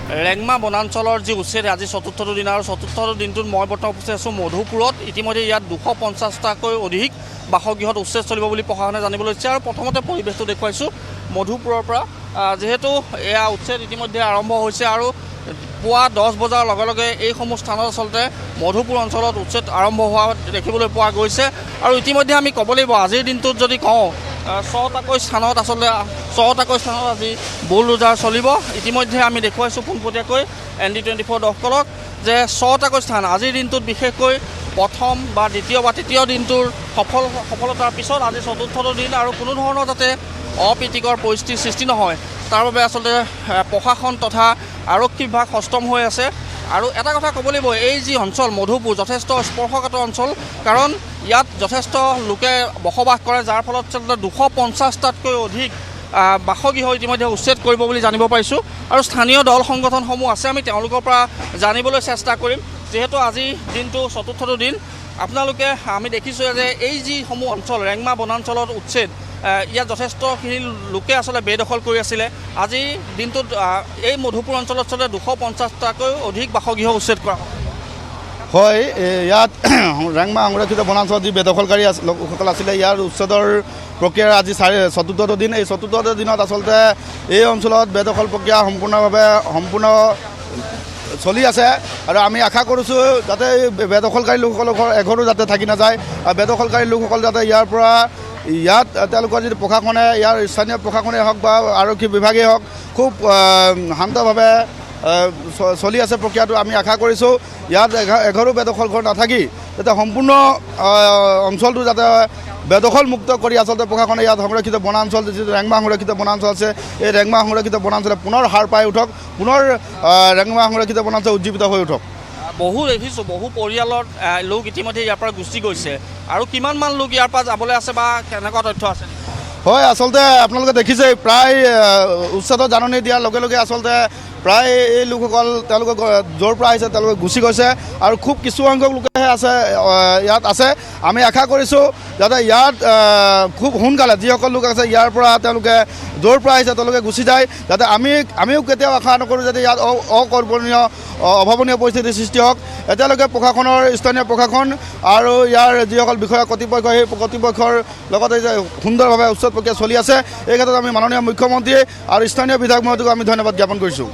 ৰেংমা বনাঞ্চলৰ যি উচ্ছেদ আজি চতুৰ্থটো দিন আৰু চতুৰ্থটো দিনটোত মই বৰ্তমান উপস্থিত আছোঁ মধুপুৰত। ইতিমধ্যে ইয়াত 250টাকৈ অধিক বাসগৃহত উচ্ছেদ চলিব বুলি প্ৰশাসনে জানিবলৈ দিছে। আৰু প্ৰথমতে পৰিৱেশটো দেখুৱাইছোঁ মধুপুৰৰ পৰা, যিহেতু এয়া উচ্ছেদ ইতিমধ্যে আৰম্ভ হৈছে আৰু পুৱা 10 বজাৰ লগে লগে এইসমূহ স্থানত আচলতে মধুপুৰ অঞ্চলত উচ্ছেদ আৰম্ভ হোৱা দেখিবলৈ পোৱা গৈছে। আৰু ইতিমধ্যে আমি ক'ব লাগিব আজিৰ দিনটোত যদি কওঁ 6টাকৈ স্থানত আজি বুলডোজাৰ চলিব। ইতিমধ্যে আমি দেখুৱাইছোঁ পোনপটীয়াকৈ ND24 দৰ্শকক যে 6টাকৈ স্থান আজিৰ দিনটোত বিশেষকৈ প্ৰথম বা দ্বিতীয় বা তৃতীয় দিনটোৰ সফলতাৰ পিছত আজি চতুৰ্থটো দিন আৰু কোনো ধৰণৰ যাতে অপ্ৰীতিকৰ পৰিস্থিতিৰ সৃষ্টি নহয় তাৰ বাবে আচলতে প্ৰশাসন তথা আৰক্ষী বিভাগ সষ্টম হৈ আছে। আৰু এটা কথা ক'ব লাগিব, এই যি অঞ্চল মধুপুৰ যথেষ্ট স্পৰ্শকাতৰ অঞ্চল, কাৰণ ইয়াত যথেষ্ট লোকে বসবাস কৰে, যাৰ ফলত 250টাতকৈ অধিক বাসগৃহ ইতিমধ্যে উচ্ছেদ কৰিব বুলি জানিব পাৰিছোঁ। আৰু স্থানীয় দল সংগঠনসমূহ আছে, আমি তেওঁলোকৰ পৰা জানিবলৈ চেষ্টা কৰিম। যিহেতু আজি দিনটো চতুৰ্থটো দিন, আপোনালোকে আমি দেখিছোঁ যে এই যিসমূহ অঞ্চল ৰেংমা বনাঞ্চলত উচ্ছেদ, ইয়াত যথেষ্টখিনি লোকে আচলতে বেদখল কৰি আছিলে। আজি দিনটোত এই মধুপুৰ অঞ্চলত আচলতে 250টাকৈ অধিক বাসগৃহ উচ্ছেদ কৰা হয়। ইয়াত ৰেংমা সংৰক্ষিত বনাঞ্চলত যি বেদখলকাৰী লোকসকল আছিলে ইয়াৰ উচ্ছেদৰ প্ৰক্ৰিয়াৰ আজি চতুৰ্থটো দিন। এই চতুৰ্থটো দিনত আচলতে এই অঞ্চলত বেদখল প্ৰক্ৰিয়া সম্পূৰ্ণ চলি আছে আৰু আমি আশা কৰিছোঁ যাতে বেদখলকাৰী লোকসকলৰ ঘৰ এঘৰো যাতে থাকি নাযায় আৰু বেদখলকাৰী লোকসকল যাতে ইয়াত তেওঁলোকৰ যিটো প্ৰশাসনে ইয়াৰ স্থানীয় প্ৰশাসনেই হওক বা আৰক্ষী বিভাগেই হওক খুব শান্তভাৱে চলি আছে প্ৰক্ৰিয়াটো। আমি আশা কৰিছোঁ ইয়াত এঘৰো বেদখল ঘৰ নাথাকি যাতে সম্পূৰ্ণ অঞ্চলটো যাতে বেদখল মুক্ত কৰি আচলতে প্ৰশাসনে ইয়াত সংৰক্ষিত বনাঞ্চল যিটো ৰেংমা সংৰক্ষিত বনাঞ্চল আছে এই ৰেংমা সংৰক্ষিত বনাঞ্চলে পুনৰ সাৰ পাই উঠক, পুনৰ ৰেংমা সংৰক্ষিত বনাঞ্চল উজ্জীৱিত হৈ উঠক। বহু দেখিছোঁ বহু পৰিয়ালৰ লোক ইতিমধ্যে ইয়াৰ পৰা গুচি গৈছে, আৰু কিমানমান লোক ইয়াৰ পৰা যাবলৈ আছে বা কেনেকুৱা তথ্য আছে? হয়, আচলতে আপোনালোকে দেখিছে প্ৰায় উচ্ছেদৰ জাননী দিয়াৰ লগে লগে আচলতে প্ৰায় এই লোকসকল তেওঁলোকে য'ৰ পৰা আহিছে তেওঁলোকে গুচি গৈছে আৰু খুব কিছুসংখ্যক লোকেহে ইয়াত আছে। আমি আশা কৰিছোঁ যাতে ইয়াত খুব সোনকালে যিসকল লোক আছে ইয়াৰ পৰা তেওঁলোকে য'ৰ পৰা আহিছে তেওঁলোকে গুচি যায়, যাতে আমিও কেতিয়াও আশা নকৰোঁ যাতে ইয়াত অকল্পনীয় অভাৱনীয় পৰিস্থিতিৰ সৃষ্টি হওক। এতিয়ালৈকে প্ৰশাসনৰ স্থানীয় প্ৰশাসন আৰু ইয়াৰ যিসকল বিষয়া কৰ্তৃপক্ষ সেই কৰ্তৃপক্ষৰ লগতে যে সুন্দৰভাৱে উচ্ছেদ প্ৰক্ৰিয়া চলি আছে, এই ক্ষেত্ৰত আমি মাননীয় মুখ্যমন্ত্ৰী আৰু স্থানীয় বিধায়ক মহোদয়ক আমি ধন্যবাদ জ্ঞাপন কৰিছোঁ।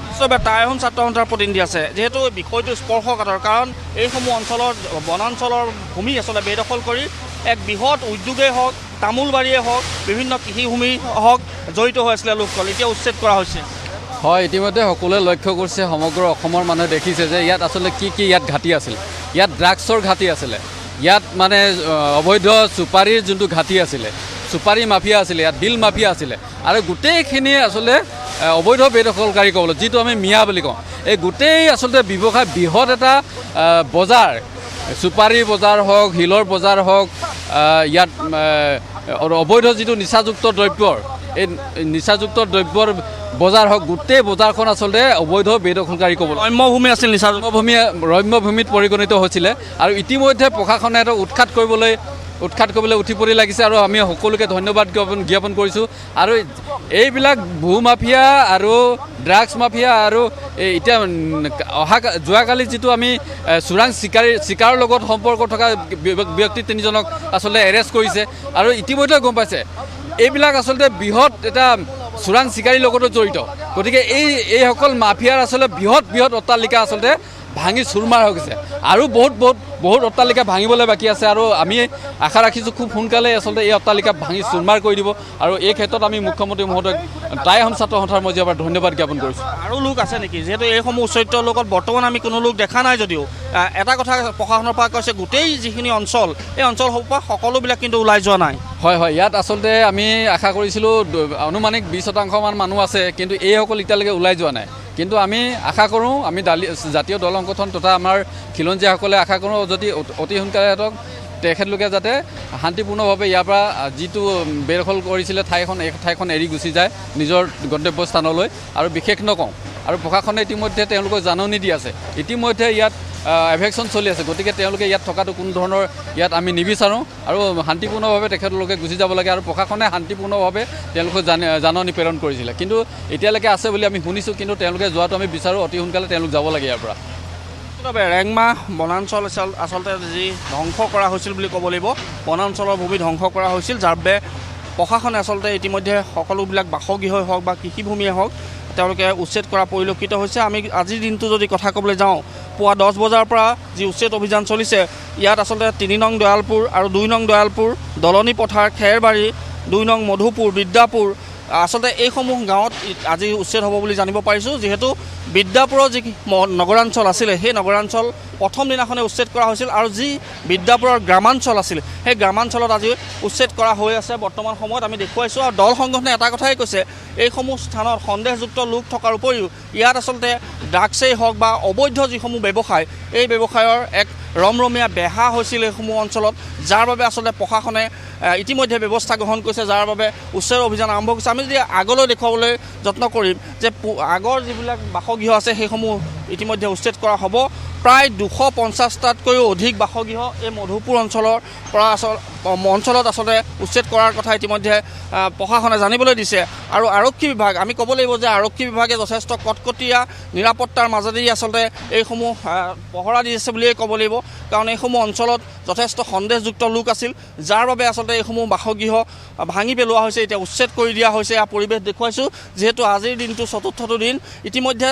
টাই আহোম ছাত্ৰ সন্থাৰ প্ৰতিনিধি আছে, যিহেতু বিষয়টো স্পৰ্শকাতৰ, কাৰণ এইসমূহ অঞ্চলৰ বনাঞ্চলৰ ভূমি আচলতে বেদখল কৰি এক বৃহৎ উদ্যোগেই হওক, তামোল বাৰীয়ে হওক, বিভিন্ন কৃষিভূমি হওক জড়িত হৈ আছিলে লোকসকল, এতিয়া উচ্ছেদ কৰা হৈছে। হয়, ইতিমধ্যে সকলোৱে লক্ষ্য কৰিছে, সমগ্ৰ অসমৰ মানুহে দেখিছে যে ইয়াত আচলতে কি ইয়াত ঘাটি আছিল। ইয়াত ড্ৰাগছৰ ঘাটি আছিলে, ইয়াত মানে অবৈধ চুপাৰীৰ যোনটো ঘাটি আছিলে, চুপাৰী মাফিয়া আছিলে, ইয়াত বিল মাফিয়া আছিলে, আৰু গোটেইখিনি আচলতে অবৈধ বেদখলকাৰী ক'বলৈ যিটো আমি মিয়া বুলি কওঁ, এই গোটেই আচলতে ব্যৱসায় বৃহৎ এটা বজাৰ, চুপাৰী বজাৰ হওক, শিলৰ বজাৰ হওক, ইয়াত অবৈধ যিটো নিচাযুক্ত দ্ৰব্যৰ এই নিচাযুক্ত দ্ৰব্যৰ বজাৰ হওক, গোটেই বজাৰখন আচলতে অবৈধ বেদখলকাৰী ক'বলৈ ৰম্যভূমি আছিল, ৰম্যভূমিত পৰিগণিত হৈছিলে। আৰু ইতিমধ্যে প্ৰশাসনে এটা উৎখাত কৰিবলৈ উঠি পৰি লাগিছে, আৰু আমি সকলোকে ধন্যবাদ জ্ঞাপন কৰিছোঁ। আৰু এইবিলাক ভূ মাফিয়া আৰু ড্ৰাগছ মাফিয়া আৰু এতিয়া যোৱাকালি যিটো আমি চোৰাং চিকাৰৰ লগত সম্পৰ্ক থকা ব্যক্তি 3জনক আচলতে এৰেষ্ট কৰিছে, আৰু ইতিমধ্যে গম পাইছে এইবিলাক আচলতে বৃহৎ এটা চোৰাং চিকাৰীৰ লগতো জড়িত। গতিকে এইসকল মাফিয়াৰ আচলতে বৃহৎ অট্টালিকা আচলতে ভাঙি চুৰমাৰ হৈ গৈছে, আৰু বহুত অট্টালিকা ভাঙিবলৈ বাকী আছে। আৰু আমি আশা ৰাখিছোঁ খুব সোনকালে আচলতে এই অট্টালিকা ভাঙি চুৰমাৰ কৰি দিব। আৰু এই ক্ষেত্ৰত আমি মুখ্যমন্ত্ৰী মহোদয়ক টাই আহোম ছাত্ৰ সন্থাৰ মজিয়াৰ পৰা ধন্যবাদ জ্ঞাপন কৰিছোঁ। আৰু লোক আছে নেকি, যিহেতু এইসমূহ উচ্ছেদৰ লগত বৰ্তমান আমি কোনো লোক দেখা নাই যদিও এটা কথা প্ৰশাসনৰ পৰা কৈছে গোটেই যিখিনি অঞ্চল এই অঞ্চলসমূহৰ পৰা সকলোবিলাক কিন্তু ওলাই যোৱা নাই। হয়, ইয়াত আচলতে আমি আশা কৰিছিলোঁ আনুমানিক 20% মানুহ আছে, কিন্তু এইসকল এতিয়ালৈকে ওলাই যোৱা নাই। কিন্তু আমি আশা কৰোঁ, আমি জাতীয় দল সংগঠন তথা আমাৰ খিলঞ্জীয়াসকলে আশা কৰোঁ যদি অতি সোনকালে তেখেতলোকে যাতে শান্তিপূৰ্ণভাৱে ইয়াৰ পৰা যিটো বেদখল কৰিছিলে ঠাইখন এৰি গুচি যায় নিজৰ গন্তব্যস্থানলৈ। আৰু বিশেষ নকওঁ, আৰু প্ৰশাসনে ইতিমধ্যে তেওঁলোকক জাননী দি আছে। ইতিমধ্যে ইয়াত এভেকশ্যন চলি আছে গতিকে তেওঁলোকে ইয়াত থকাটো কোনো ধৰণৰ ইয়াত আমি নিবিচাৰোঁ আৰু শান্তিপূৰ্ণভাৱে তেখেতলোকে গুচি যাব লাগে আৰু প্ৰশাসনে শান্তিপূৰ্ণভাৱে তেওঁলোকক জাননী প্ৰেৰণ কৰিছিলে কিন্তু এতিয়ালৈকে আছে বুলি আমি শুনিছোঁ কিন্তু তেওঁলোকে যোৱাটো আমি বিচাৰোঁ অতি সোনকালে তেওঁলোক যাব লাগে ইয়াৰ পৰা ৰেংমা বনাঞ্চল আচলতে যি ধ্বংস কৰা হৈছিল বুলি ক'ব লাগিব বনাঞ্চলৰ ভূমি ধ্বংস কৰা হৈছিল যাৰ বাবে প্ৰশাসনে আচলতে ইতিমধ্যে সকলোবিলাক বাসগৃহই হওক বা কৃষিভূমিয়ে হওক তেওঁলোকে উচ্ছেদ কৰা পৰিলক্ষিত হৈছে আমি আজিৰ দিনটো যদি কথা ক'বলৈ যাওঁ পুৱা 10 বজাৰ পৰা যি উচ্ছেদ অভিযান চলিছে ইয়াত আচলতে 3 নং দয়ালপুৰ আৰু 2 নং দয়ালপুৰ দলনি পথাৰ খেৰবাৰী 2 নং মধুপুৰ বিদ্যাপুৰ আচলতে এইসমূহ গাঁৱত আজি উচ্ছেদ হ'ব বুলি জানিব পাৰিছোঁ যিহেতু বিদ্যাপুৰৰ যি নগৰাঞ্চল আছিলে সেই নগৰাঞ্চল প্ৰথম দিনাখনে উচ্ছেদ কৰা হৈছিল আৰু যি বিদ্যাপুৰৰ গ্ৰামাঞ্চল আছিল সেই গ্ৰামাঞ্চলত আজি উচ্ছেদ কৰা হৈ আছে বৰ্তমান সময়ত আমি দেখুৱাইছোঁ আৰু দল সংগঠনে এটা কথাই কৈছে এইসমূহ স্থানত সন্দেহযুক্ত লোক থকাৰ উপৰিও ইয়াত আচলতে ড্ৰাগছেই হওক বা অবৈধ যিসমূহ ব্যৱসায় এই ব্যৱসায়ৰ এক ৰমৰমীয়া বেহা হৈছিল এইসমূহ অঞ্চলত যাৰ বাবে আচলতে প্ৰশাসনে ইতিমধ্যে ব্যৱস্থা গ্ৰহণ কৰিছে যাৰ বাবে উচ্ছেদ অভিযান আৰম্ভ কৰিছে আমি যদি আগলৈ দেখুৱাবলৈ যত্ন কৰিম যে আগৰ যিবিলাক বাসগৃহ আছে সেইসমূহ ইতিমধ্যে উচ্ছেদ কৰা হ'ব প্ৰায় 250টাতকৈও অধিক বাসগৃহ এই মধুপুৰ অঞ্চলৰ পৰা অঞ্চলত আচলতে উচ্ছেদ কৰাৰ কথা ইতিমধ্যে প্ৰশাসনে জানিবলৈ দিছে আৰু আৰক্ষী বিভাগ আমি ক'ব লাগিব যে আৰক্ষী বিভাগে যথেষ্ট কটকটীয়া নিৰাপত্তাৰ মাজেদি আচলতে এইসমূহ পহৰা দি আছে বুলিয়েই ক'ব লাগিব কাৰণ এইসমূহ অঞ্চলত যথেষ্ট সন্দেহযুক্ত লোক আছিল যাৰ বাবে আচলতে এইসমূহ বাসগৃহ ভাঙি পেলোৱা হৈছে এতিয়া উচ্ছেদ কৰি দিয়া হৈছে ইয়াৰ পৰিৱেশ দেখুৱাইছোঁ যিহেতু আজিৰ দিনটো চতুৰ্থটো দিন ইতিমধ্যে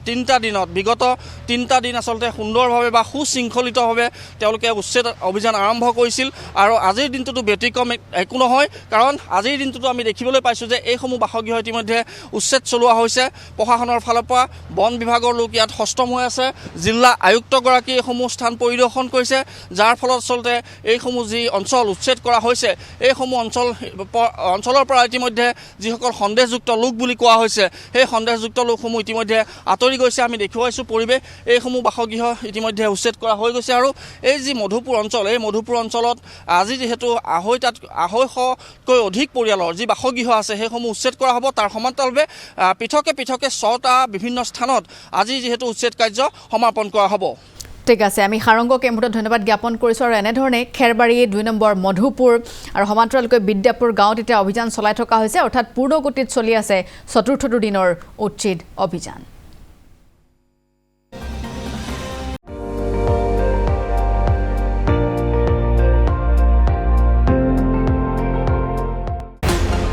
3টা দিনত বিগত 3টা দিন আচলতে সুন্দৰভাৱে বা সুশৃংখলিতভাৱে তেওঁলোকে উচ্ছেদ অভিযান আৰম্ভ কৰিছিল আৰু আজিৰ দিনটোতো ব্যতিক্ৰম একো নহয় কাৰণ আজিৰ দিনটোতো আমি দেখিবলৈ পাইছোঁ যে এইসমূহ বাসগৃহ ইতিমধ্যে উচ্ছেদ চলোৱা হৈছে প্ৰশাসনৰ ফালৰ পৰা বন বিভাগৰ লোক ইয়াত সষ্টম হৈ আছে জিলা আয়ুক্তগৰাকী এইসমূহ স্থান পৰিদৰ্শন কৰিছে যাৰ ফলত আচলতে এইসমূহ যি অঞ্চল উচ্ছেদ কৰা হৈছে এইসমূহ অঞ্চলৰ পৰা ইতিমধ্যে যিসকল সন্দেহযুক্ত লোক বুলি কোৱা হৈছে সেই সন্দেহযুক্ত লোকসমূহ ইতিমধ্যে আঁতৰি গৈছে আমি দেখুৱাইছোঁ পৰিৱেশ এইসমূহ বাসগৃহ ইতিমধ্যে উচ্ছেদ কৰা হৈ গৈছে আৰু এই যি মধুপুৰ অঞ্চল এই মধুপুৰ অঞ্চলত আজি যিহেতু 250তকৈ অধিক পৰিয়ালৰ যি বাসগৃহ আছে সেইসমূহ উচ্ছেদ কৰা হ'ব তাৰ সমান্তৰালভাৱে পৃথকে 6টা বিভিন্ন স্থানত আজি যিহেতু উচ্ছেদ কাৰ্য সমাপন কৰা হ'ব ঠিক আছে আমি সাৰংগক এই মুহূৰ্তত ধন্যবাদ জ্ঞাপন কৰিছোঁ আৰু এনেধৰণে খেৰবাৰী 2 নম্বৰ মধুপুৰ আৰু সমান্তৰালকৈ বিদ্যাপুৰ গাঁৱত এতিয়া অভিযান চলাই থকা হৈছে অৰ্থাৎ পূৰ্ণগতিত চলি আছে চতুৰ্থটো দিনৰ উচ্ছেদ অভিযান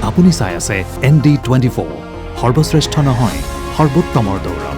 আপুনি চাই আছে ND24 সৰ্বশ্ৰেষ্ঠ নহয় সৰ্বোত্তমৰ দৌৰ